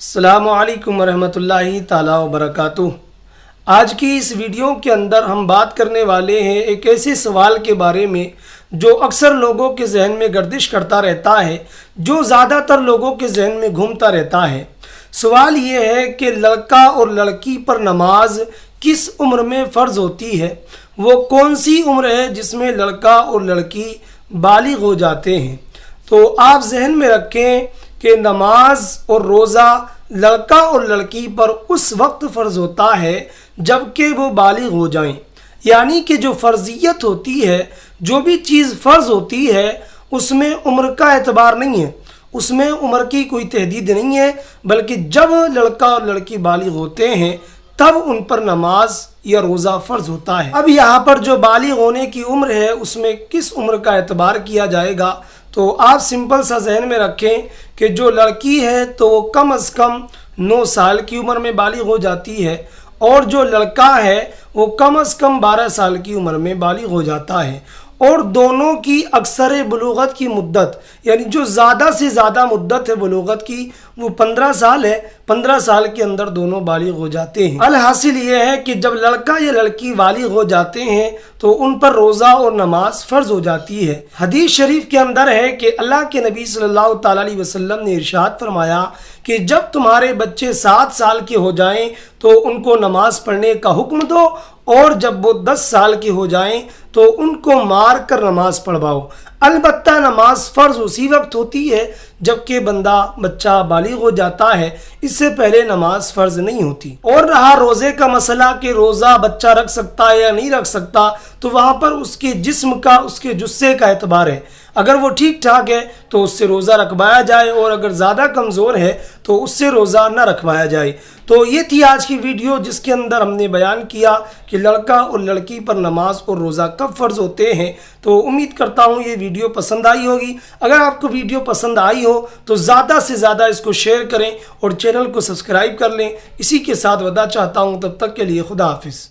السلام علیکم ورحمۃ اللہ تعالی وبرکاتہ۔ آج کی اس ویڈیو کے اندر ہم بات کرنے والے ہیں ایک ایسے سوال کے بارے میں جو اکثر لوگوں کے ذہن میں گردش کرتا رہتا ہے، جو زیادہ تر لوگوں کے ذہن میں گھومتا رہتا ہے۔ سوال یہ ہے کہ لڑکا اور لڑکی پر نماز کس عمر میں فرض ہوتی ہے؟ وہ کون سی عمر ہے جس میں لڑکا اور لڑکی بالغ ہو جاتے ہیں؟ تو آپ ذہن میں رکھیں کہ نماز اور روزہ لڑکا اور لڑکی پر اس وقت فرض ہوتا ہے جب کہ وہ بالغ ہو جائیں، یعنی کہ جو فرضیت ہوتی ہے، جو بھی چیز فرض ہوتی ہے اس میں عمر کا اعتبار نہیں ہے، اس میں عمر کی کوئی تحدید نہیں ہے، بلکہ جب لڑکا اور لڑکی بالغ ہوتے ہیں تب ان پر نماز یا روزہ فرض ہوتا ہے۔ اب یہاں پر جو بالغ ہونے کی عمر ہے اس میں کس عمر کا اعتبار کیا جائے گا؟ تو آپ سمپل سا ذہن میں رکھیں کہ جو لڑکی ہے تو وہ کم از کم 9 سال کی عمر میں بالغ ہو جاتی ہے، اور جو لڑکا ہے وہ کم از کم 12 سال کی عمر میں بالغ ہو جاتا ہے، اور دونوں کی اکثر بلوغت کی مدت، یعنی جو زیادہ سے زیادہ مدت ہے بلوغت کی، وہ 15 سال ہے۔ 15 سال کے اندر دونوں بالغ ہو جاتے ہیں۔ الحاصل یہ ہے کہ جب لڑکا یا لڑکی بالغ ہو جاتے ہیں تو ان پر روزہ اور نماز فرض ہو جاتی ہے۔ حدیث شریف کے اندر ہے کہ اللہ کے نبی صلی اللہ تعالیٰ علیہ وسلم نے ارشاد فرمایا کہ جب تمہارے بچے 7 سال کے ہو جائیں تو ان کو نماز پڑھنے کا حکم دو، اور جب وہ 10 سال کے ہو جائیں تو ان کو مار کر نماز پڑھواؤ۔ البتہ نماز فرض اسی وقت ہوتی ہے جب کہ بچہ بالغ ہو جاتا ہے، اس سے پہلے نماز فرض نہیں ہوتی۔ اور رہا روزے کا مسئلہ کہ روزہ بچہ رکھ سکتا ہے یا نہیں رکھ سکتا، تو وہاں پر اس کے جسم کا، اس کے جثے کا اعتبار ہے۔ اگر وہ ٹھیک ٹھاک ہے تو اس سے روزہ رکھوایا جائے، اور اگر زیادہ کمزور ہے تو اس سے روزہ نہ رکھوایا جائے۔ تو یہ تھی آج کی ویڈیو جس کے اندر ہم نے بیان کیا کہ لڑکا اور لڑکی پر نماز اور روزہ کب فرض ہوتے ہیں۔ تو امید کرتا ہوں یہ ویڈیو پسند آئی ہوگی۔ اگر آپ کو ویڈیو پسند آئی ہو تو زیادہ سے زیادہ اس کو شیئر کریں اور چینل کو سبسکرائب کر لیں۔ اسی کے ساتھ وداع چاہتا ہوں، تب تک کے لیے خدا حافظ۔